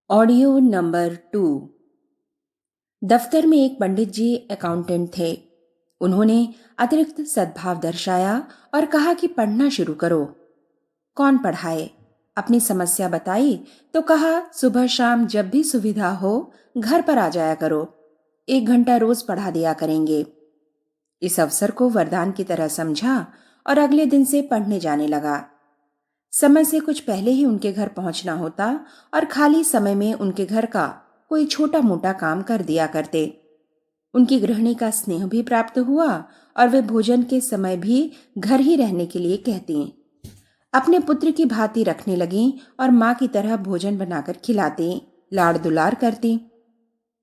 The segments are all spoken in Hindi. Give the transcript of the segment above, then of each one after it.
Audio number 2। दफ्तर में एक पंडित जी अकाउंटेंट थे। उन्होंने अतिरिक्त सद्भाव दर्शाया और कहा कि पढ़ना शुरू करो। कौन पढ़ाए? अपनी समस्या बताई तो कहा सुबह शाम जब भी सुविधा हो घर पर आ जाया करो, 1 घंटा रोज पढ़ा दिया करेंगे। इस अवसर को वरदान की तरह समझा और अगले दिन से पढ़ने जाने लगा। समय से कुछ पहले ही उनके घर पहुंचना होता और खाली समय में उनके घर का कोई छोटा मोटा काम कर दिया करते। उनकी गृहिणी का स्नेह भी प्राप्त हुआ और वे भोजन के समय भी घर ही रहने के लिए कहती। अपने पुत्र की भांति रखने लगी और माँ की तरह भोजन बनाकर खिलाती, लाड़ दुलार करती।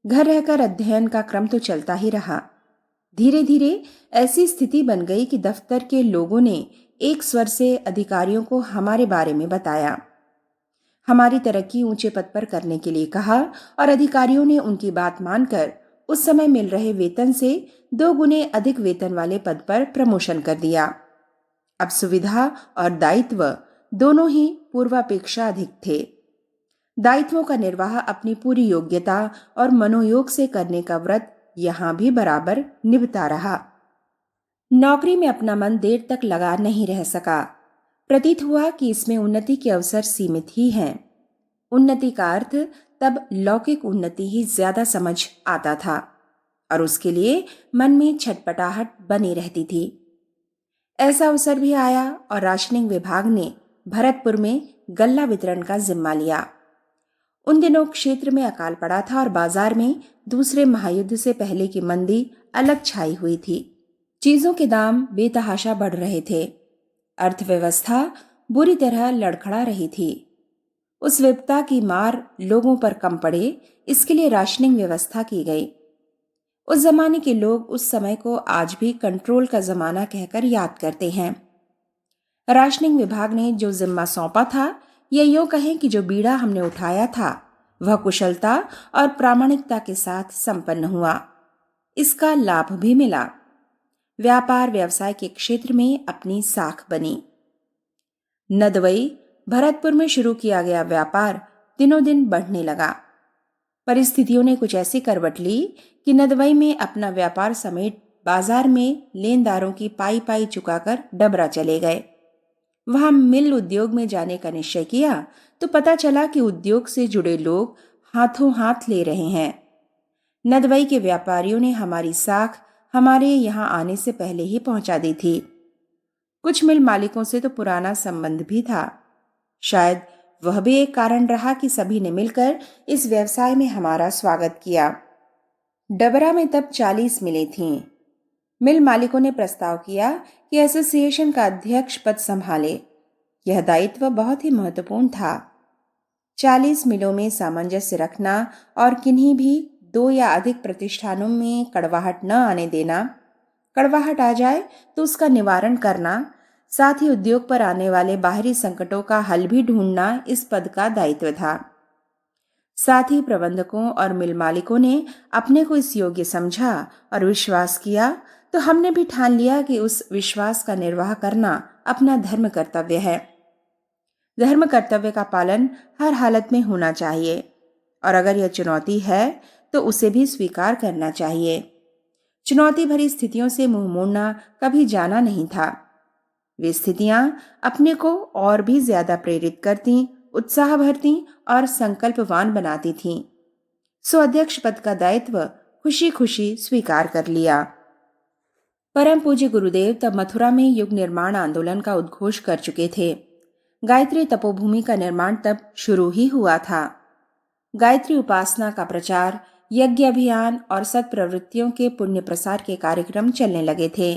घर रहकर अध्ययन का क्रम तो चलता ही रहा। धीरे धीरे ऐसी स्थिति बन गई कि दफ्तर के लोगों ने एक स्वर से अधिकारियों को हमारे बारे में बताया, हमारी तरक्की ऊंचे पद पर करने के लिए कहा और अधिकारियों ने उनकी बात मानकर उस समय मिल रहे वेतन से 2 गुने अधिक वेतन वाले पद पर प्रमोशन कर दिया। अब सुविधा और दायित्व दोनों ही पूर्वापेक्षा अधिक थे। दायित्वों का निर्वाह अपनी पूरी योग्यता और मनोयोग से करने का व्रत यहां भी बराबर निभता रहा। नौकरी में अपना मन देर तक लगा नहीं रह सका। प्रतीत हुआ कि इसमें उन्नति के अवसर सीमित ही हैं। उन्नति का अर्थ तब लौकिक उन्नति ही ज्यादा समझ आता था और उसके लिए मन में छटपटाहट बनी रहती थी। ऐसा अवसर भी आया और राशनिंग विभाग ने भरतपुर में गल्ला वितरण का जिम्मा लिया। उन दिनों क्षेत्र में अकाल पड़ा था और बाजार में दूसरे महायुद्ध से पहले की मंदी अलग छाई हुई थी। चीजों के दाम बेतहाशा बढ़ रहे थे। अर्थव्यवस्था बुरी तरह लड़खड़ा रही थी। उस विपदा की मार लोगों पर कम पड़े, इसके लिए राशनिंग व्यवस्था की गई। उस जमाने के लोग उस समय को आज भी कंट्रोल का जमाना कहकर याद करते हैं। राशनिंग विभाग ने जो जिम्मा सौंपा था, यह यूं कहें कि जो बीड़ा हमने उठाया था वह कुशलता और प्रामाणिकता के साथ संपन्न हुआ। इसका लाभ भी मिला। व्यापार व्यवसाय के क्षेत्र में अपनी साख बनी। नदवई भरतपुर में शुरू किया गया व्यापार दिनों दिन बढ़ने लगा। परिस्थितियों ने कुछ ऐसी करवट ली कि नदवई में अपना व्यापार समेट बाजार में लेनदारों की पाई पाई चुकाकर डबरा चले गए। वहां मिल उद्योग में जाने का निश्चय किया तो पता चला कि उद्योग से जुड़े लोग हाथों हाथ ले रहे हैं। नदवई के व्यापारियों ने हमारी साख हमारे यहां आने से पहले ही पहुंचा दी थी। कुछ मिल मालिकों से तो पुराना संबंध भी था। शायद वह भी एक कारण रहा कि सभी ने मिलकर इस व्यवसाय में हमारा स्वागत किया। डबरा में तब 40 मिलें थीं। मिल मालिकों ने प्रस्ताव किया कि एसोसिएशन का अध्यक्ष पद संभाले। यह दायित्व बहुत ही महत्वपूर्ण था। 40 मिलों में सामंजस्य रखना और किन्हीं भी 2 या अधिक प्रतिष्ठानों में कड़वाहट न आने देना, कड़वाहट आ जाए तो उसका निवारण करना, साथ ही उद्योग पर आने वाले बाहरी संकटों का हल भी ढूंढना इस पद का दायित्व था। साथ ही प्रबंधकों और मिल मालिकों ने अपने को इस योग्य समझा और विश्वास किया, तो हमने भी ठान लिया कि उस विश्वास का निर्वाह करना अपना धर्म कर्तव्य है। धर्म कर्तव्य का पालन हर हालत में होना चाहिए और अगर यह चुनौती है तो उसे भी स्वीकार करना चाहिए। चुनौती भरी स्थितियों से मुंह मोड़ना कभी जाना नहीं था। वे स्थितियां अपने को और भी ज्यादा प्रेरित करती, उत्साह भरती और संकल्पवान बनाती थीं। सो अध्यक्ष पद का दायित्व खुशी खुशी स्वीकार कर लिया। परम पूज्य गुरुदेव तब मथुरा में युग निर्माण आंदोलन का उद्घोष कर चुके थे। गायत्री तपोभूमि का निर्माण तब शुरू ही हुआ था। गायत्री उपासना का प्रचार, यज्ञ अभियान और सत्प्रवृत्तियों के पुण्य प्रसार के कार्यक्रम चलने लगे थे।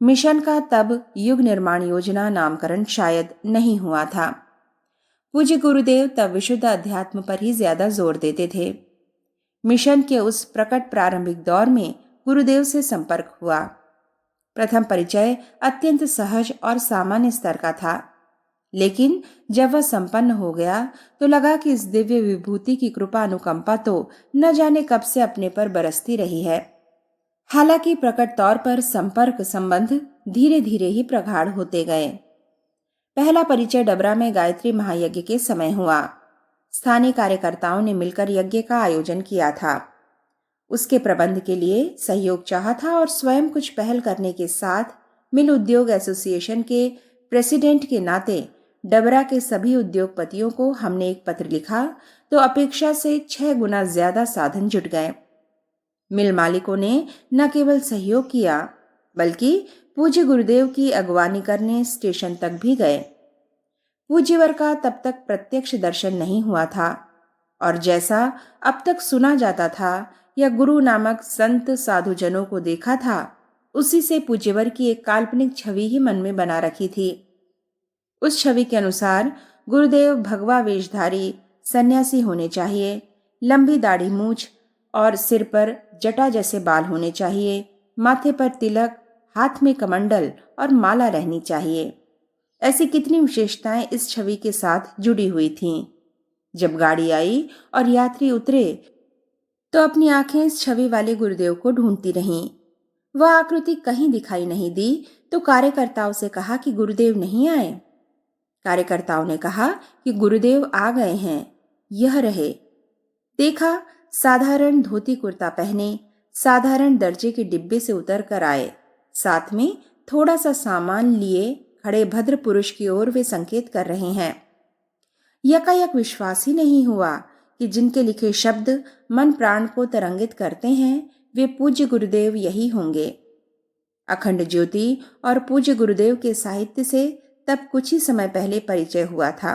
मिशन का तब युग निर्माण योजना नामकरण शायद नहीं हुआ था। पूज्य गुरुदेव तब विशुद्ध अध्यात्म पर ही ज्यादा जोर देते थे। मिशन के उस प्रकट प्रारंभिक दौर में गुरुदेव से संपर्क हुआ। प्रथम परिचय अत्यंत सहज और सामान्य स्तर का था, लेकिन जब वह संपन्न हो गया तो लगा कि इस दिव्य विभूति की कृपा अनुकंपा तो न जाने कब से अपने पर बरसती रही है। हालांकि प्रकट तौर पर संपर्क संबंध धीरे धीरे ही प्रगाढ़ होते गए। पहला परिचय डबरा में गायत्री महायज्ञ के समय हुआ। स्थानीय कार्यकर्ताओं ने मिलकर यज्ञ का आयोजन किया था। उसके प्रबंध के लिए सहयोग चाहा था और स्वयं कुछ पहल करने के साथ मिल उद्योग एसोसिएशन के प्रेसिडेंट के नाते डबरा के सभी उद्योगपतियों को हमने एक पत्र लिखा तो अपेक्षा से 6 गुना ज्यादा साधन जुट गए। मिल मालिकों ने न केवल सहयोग किया बल्कि पूज्य गुरुदेव की अगवानी करने स्टेशन तक भी गए। पूज्यवर का तब तक प्रत्यक्ष दर्शन नहीं हुआ था और जैसा अब तक सुना जाता था या गुरु नामक संत साधुजनों को देखा था, उसी से पूज्यवर की एक काल्पनिक छवि ही मन में बना रखी थी। उस छवि के अनुसार गुरुदेव भगवा वेशधारी सन्यासी होने चाहिए, लंबी दाढ़ी मूछ और सिर पर जटा जैसे बाल होने चाहिए, माथे पर तिलक, हाथ में कमंडल और माला रहनी चाहिए। ऐसी कितनी विशेषताएं इस छवि के साथ जुड़ी हुई थीं। जब गाड़ी आई और यात्री उतरे तो अपनी आंखें इस छवि वाले गुरुदेव को ढूंढती रहीं। वह आकृति कहीं दिखाई नहीं दी तो कार्यकर्ताओं से कहा कि गुरुदेव नहीं आए। कार्यकर्ताओं ने कहा कि गुरुदेव आ गए हैं, यह रहे। देखा, साधारण धोती कुर्ता पहने साधारण दर्जे के डिब्बे से उतर कर आए। साथ में थोड़ा सा सामान लिए खड़े भद्र पुरुष की ओर वे संकेत कर रहे हैं। यकायक विश्वास ही नहीं हुआ कि जिनके लिखे शब्द मन प्राण को तरंगित करते हैं वे पूज्य गुरुदेव यही होंगे। अखंड ज्योति और पूज्य गुरुदेव के साहित्य से तब कुछ ही समय पहले परिचय हुआ था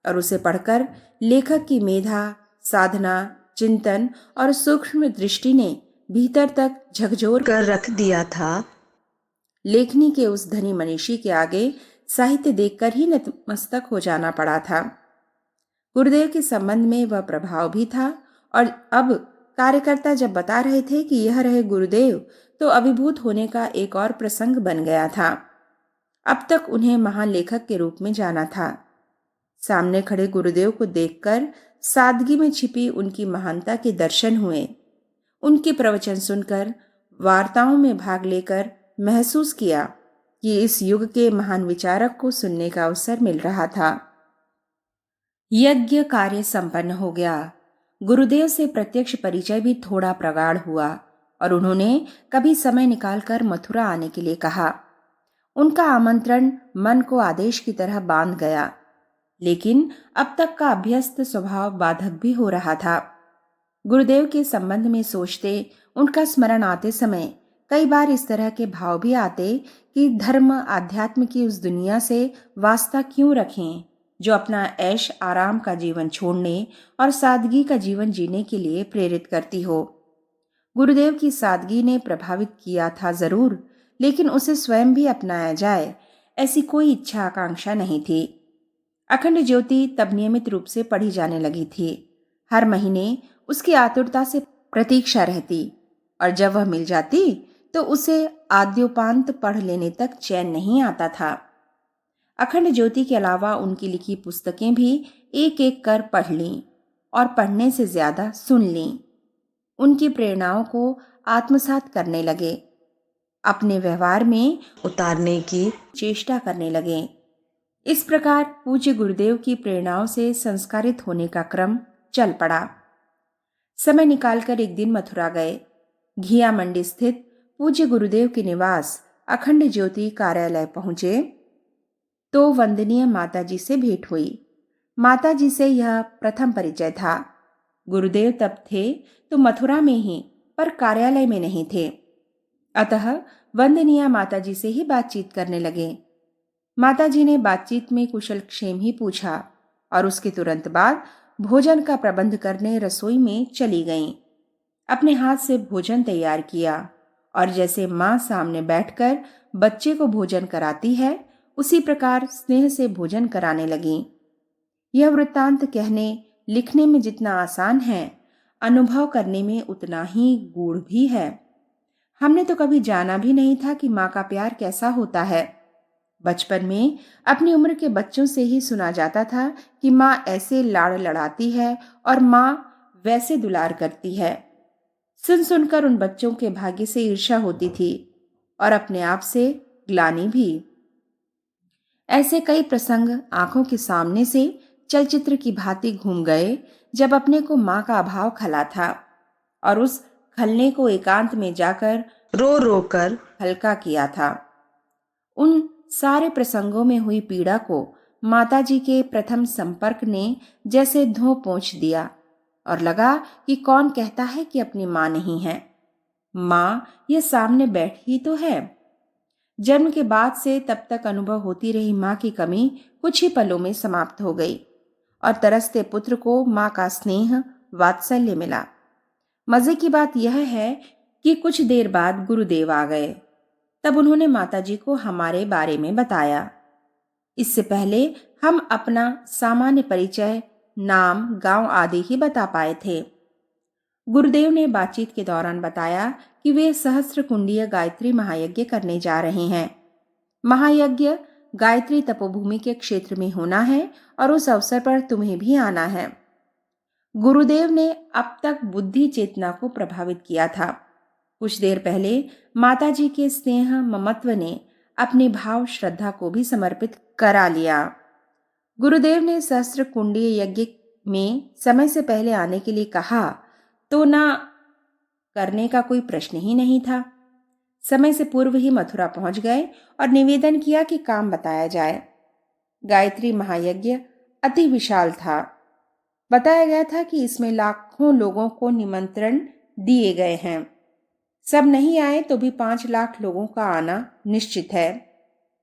और उसे पढ़कर लेखक की मेधा, साधना, चिंतन और सूक्ष्म दृष्टि ने भीतर तक झकझोर कर रख दिया था। लेखनी के उस धनी मनीषी के आगे साहित्य देखकर ही नतमस्तक हो जाना पड़ा था। गुरुदेव के संबंध में वह प्रभाव भी था और अब कार्यकर्ता जब बता रहे थे कि यह रहे गुरुदेव तो अभिभूत होने का एक और प्रसंग बन गया था। अब तक उन्हें महान लेखक के रूप में जाना था। सामने खड़े गुरुदेव को देखकर सादगी में छिपी उनकी महानता के दर्शन हुए। उनके प्रवचन सुनकर, वार्ताओं में भाग लेकर महसूस किया कि इस युग के महान विचारक को सुनने का अवसर मिल रहा था। यज्ञ कार्य संपन्न हो गया। गुरुदेव से प्रत्यक्ष परिचय भी थोड़ा प्रगाढ़ हुआ और उन्होंने कभी समय निकालकर मथुरा आने के लिए कहा। उनका आमंत्रण मन को आदेश की तरह बांध गया, लेकिन अब तक का अभ्यस्त स्वभाव बाधक भी हो रहा था। गुरुदेव के संबंध में सोचते, उनका स्मरण आते समय कई बार इस तरह के भाव भी आते कि धर्म आध्यात्म की उस दुनिया से वास्ता क्यों रखें जो अपना ऐश आराम का जीवन छोड़ने और सादगी का जीवन जीने के लिए प्रेरित करती हो। गुरुदेव की सादगी ने प्रभावित किया था जरूर, लेकिन उसे स्वयं भी अपनाया जाए ऐसी कोई इच्छा आकांक्षा नहीं थी। अखंड ज्योति तब नियमित रूप से पढ़ी जाने लगी थी। हर महीने उसकी आतुरता से प्रतीक्षा रहती और जब वह मिल जाती तो उसे आद्योपांत पढ़ लेने तक चैन नहीं आता था। अखंड ज्योति के अलावा उनकी लिखी पुस्तकें भी एक एक कर पढ़ लीं और पढ़ने से ज्यादा सुन लीं। उनकी प्रेरणाओं को आत्मसात करने लगे, अपने व्यवहार में उतारने की चेष्टा करने लगे। इस प्रकार पूज्य गुरुदेव की प्रेरणाओं से संस्कारित होने का क्रम चल पड़ा। समय निकालकर एक दिन मथुरा गए। घिया मंडी स्थित पूज्य गुरुदेव के निवास अखंड ज्योति कार्यालय पहुंचे तो वंदनीय माताजी से भेंट हुई। माताजी से यह प्रथम परिचय था। गुरुदेव तब थे तो मथुरा में ही, पर कार्यालय में नहीं थे। अतः वंदनीय माताजी से ही बातचीत करने लगे। माताजी ने बातचीत में कुशल क्षेम ही पूछा और उसके तुरंत बाद भोजन का प्रबंध करने रसोई में चली गईं। अपने हाथ से भोजन तैयार किया और जैसे माँ सामने बैठकर बच्चे को भोजन कराती है उसी प्रकार स्नेह से भोजन कराने लगीं। यह वृत्तांत कहने लिखने में जितना आसान है, अनुभव करने में उतना ही गूढ़ भी है। हमने तो कभी जाना भी नहीं था कि माँ का प्यार कैसा होता है। बचपन में अपनी उम्र के बच्चों से ही सुना जाता था कि माँ ऐसे लाड़ लड़ाती है और माँ वैसे दुलार करती है। सुन सुनकर उन बच्चों के भाग्य से ईर्ष्या होती थी और अपने आप से ग्लानि भी। ऐसे कई प्रसंग आंखों के सामने से चलचित्र की भांति घूम गए जब अपने को मां का अभाव खला था और उस खलने को एकांत में जाकर रो रो कर हल्का किया था। उन सारे प्रसंगों में हुई पीड़ा को माताजी के प्रथम संपर्क ने जैसे धो पोंछ दिया और लगा कि कौन कहता है कि अपनी मां नहीं है। मां ये सामने बैठी तो है। जन्म के बाद से तब तक अनुभव होती रही मां की कमी कुछ ही पलों में समाप्त हो गई और तरसते पुत्र को मां का स्नेह वात्सल्य मिला। मजे की बात यह है कि कुछ देर बाद गुरुदेव आ गए। तब उन्होंने माताजी को हमारे बारे में बताया। इससे पहले हम अपना सामान्य परिचय, नाम, गांव आदि ही बता पाए थे। गुरुदेव ने बातचीत के दौरान बताया कि वे सहस्त्र कुंडीय गायत्री महायज्ञ करने जा रहे हैं। महायज्ञ गायत्री तपोभूमि के क्षेत्र में होना है और उस अवसर पर तुम्हें भी आना है। गुरुदेव ने अब तक बुद्धि चेतना को प्रभावित किया था। कुछ देर पहले माताजी के स्नेह ममत्व ने अपनी भाव श्रद्धा को भी समर्पित करा लिया। गुरुदेव ने सहस्त्र कुंडीय यज्ञ में समय से पहले आने के लिए कहा तो ना करने का कोई प्रश्न ही नहीं था। समय से पूर्व ही मथुरा पहुंच गए और निवेदन किया कि काम बताया जाए। गायत्री महायज्ञ अति विशाल था। बताया गया था कि इसमें लाखों लोगों को निमंत्रण दिए गए हैं। सब नहीं आए तो भी 5 लाख लोगों का आना निश्चित है।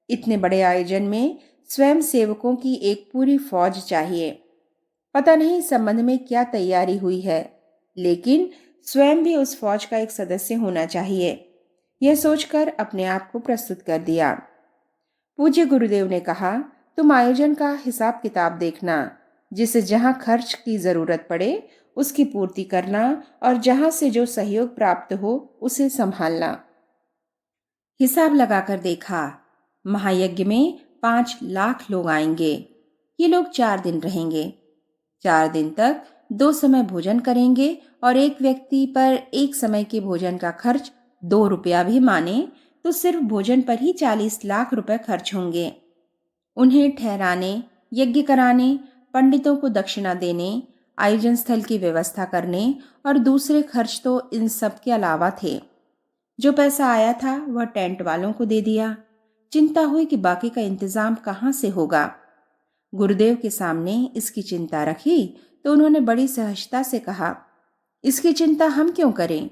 इतने बड़े आयोजन में स्वयं सेवकों की एक पूरी फौज चाहिए। पता नहीं संबंध में क्या तैयारी हुई है, लेकिन स्वयं भी उस फौज का एक सदस्य होना चाहिए। यह सोचकर अपने आप को प्रस्तुत कर दिया। पूज्य गुरुदेव ने कहा, तुम आयोजन का हिसाब किताब देखना, जिसे जहां खर्च की जरूरत पड़े उसकी पूर्ति करना और जहां से जो सहयोग प्राप्त हो उसे संभालना। हिसाब लगाकर देखा, महायज्ञ में 5 लाख लोग आएंगे। ये लोग 4 दिन रहेंगे। 4 दिन तक 2 समय भोजन करेंगे और एक व्यक्ति पर एक समय के भोजन का खर्च 2 रुपया भी माने तो सिर्फ भोजन पर ही 40 लाख रुपए खर्च होंगे। उन्हें ठहराने, यज्ञ कराने, पंडितों को दक्षिणा देने, आयोजन स्थल की व्यवस्था करने और दूसरे खर्च तो इन सब के अलावा थे। जो पैसा आया था वह टेंट वालों को दे दिया। चिंता हुई कि बाकी का इंतजाम कहाँ से होगा। गुरुदेव के सामने इसकी चिंता रखी तो उन्होंने बड़ी सहजता से कहा, इसकी चिंता हम क्यों करें?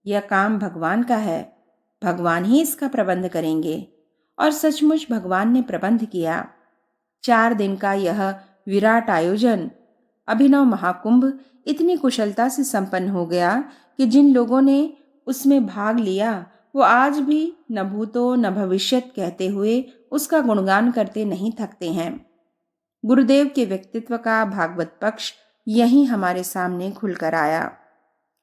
यह काम भगवान का है। भगवान ही इसका प्रबंध करेंगे। और सचमुच भगवान ने प्रबंध किया। 4 दिन का यह विराट आयोजन, अभिनव महाकुंभ इतनी कुशलता से संपन्न हो गया कि जिन लोगों ने उसमें भाग लिया वो आज भी न भूतो न भविष्यत कहते हुए उसका गुणगान करते नहीं थकते हैं। गुरुदेव के व्यक्तित्व का भागवत पक्ष यहीं हमारे सामने खुलकर आया।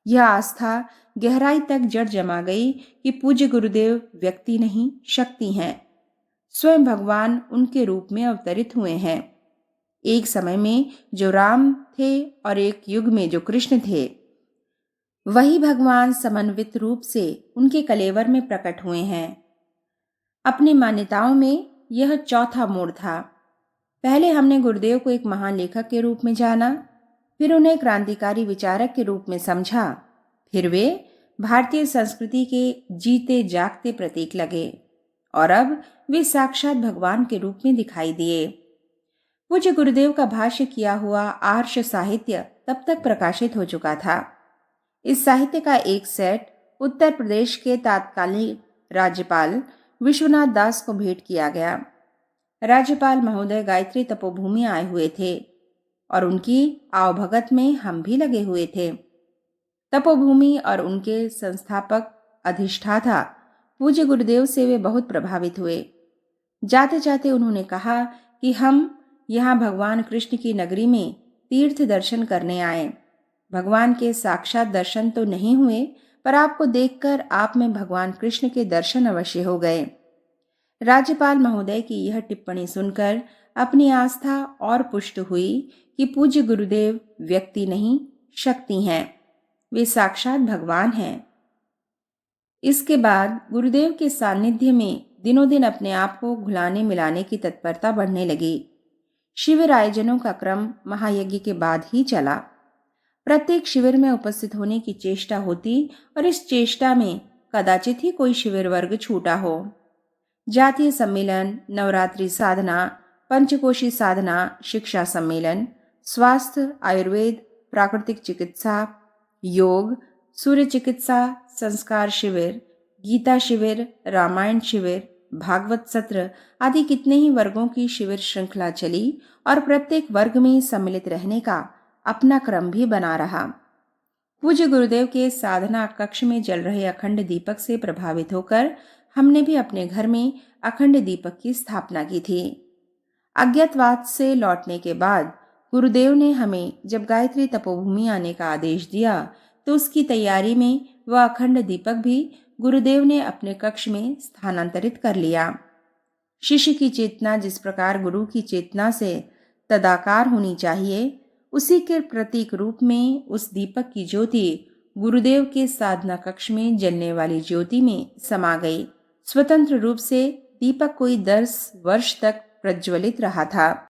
यह आस्था गहराई तक जड़ जमा गई कि पूज्य गुरुदेव व्यक्ति नहीं, शक्ति हैं। स्वयं भगवान उनके रूप में अवतरित हुए हैं। एक समय में जो राम थे और एक युग में जो कृष्ण थे, वही भगवान समन्वित रूप से उनके कलेवर में प्रकट हुए हैं। अपनी मान्यताओं में यह चौथा मोड़ था। पहले हमने गुरुदेव को एक महान लेखक के रूप में जाना, फिर उन्हें क्रांतिकारी विचारक के रूप में समझा, फिर वे भारतीय संस्कृति के जीते जागते प्रतीक लगे और अब वे साक्षात भगवान के रूप में दिखाई दिए। पूज्य गुरुदेव का भाष्य किया हुआ आर्ष साहित्य तब तक प्रकाशित हो चुका था। इस साहित्य का एक सेट उत्तर प्रदेश के तत्कालीन राज्यपाल विश्वनाथ दास को भेंट किया गया। राज्यपाल महोदय गायत्री तपोभूमि आए हुए थे और उनकी आवभगत में हम भी लगे हुए थे। तपोभूमि और उनके संस्थापक अधिष्ठाता पूज्य गुरुदेव से वे बहुत प्रभावित हुए। जाते जाते उन्होंने कहा कि हम यहाँ भगवान कृष्ण की नगरी में तीर्थ दर्शन करने आए। भगवान के साक्षात दर्शन तो नहीं हुए, पर आपको देखकर आप में भगवान कृष्ण के दर्शन अवश्य हो गए। राज्यपाल महोदय की यह टिप्पणी सुनकर अपनी आस्था और पुष्ट हुई कि पूज्य गुरुदेव व्यक्ति नहीं, शक्ति हैं। वे साक्षात भगवान हैं। इसके बाद गुरुदेव के सानिध्य में दिनों दिन अपने आप को घुलाने मिलाने की तत्परता बढ़ने लगी। शिविर आयोजनों का क्रम महायज्ञ के बाद ही चला। प्रत्येक शिविर में उपस्थित होने की चेष्टा होती और इस चेष्टा में कदाचित ही कोई शिविर वर्ग छूटा हो। जातीय सम्मेलन, नवरात्रि साधना, पंचकोशी साधना, शिक्षा सम्मेलन, स्वास्थ्य, आयुर्वेद, प्राकृतिक चिकित्सा, योग, सूर्य चिकित्सा, संस्कार शिविर, गीता शिविर, रामायण शिविर, भागवत सत्र आदि कितने ही वर्गों की शिविर श्रृंखला चली और प्रत्येक वर्ग में सम्मिलित रहने का अपना क्रम भी बना रहा। पूज्य गुरुदेव के साधना कक्ष में जल रहे अखंड दीपक से प्रभावित होकर हमने भी अपने घर में अखंड दीपक की स्थापना की थी। अज्ञातवास से लौटने के बाद गुरुदेव ने हमें जब गायत्री तपोभूमि आने का आदेश दिया तो उसकी तैयारी में वह अखंड दीपक भी गुरुदेव ने अपने कक्ष में स्थानांतरित कर लिया। शिष्य की चेतना जिस प्रकार गुरु की चेतना से तदाकार होनी चाहिए, उसी के प्रतीक रूप में उस दीपक की ज्योति गुरुदेव के साधना कक्ष में जलने वाली ज्योति में समा गई। स्वतंत्र रूप से दीपक कोई 10 वर्ष तक प्रज्वलित रहा था।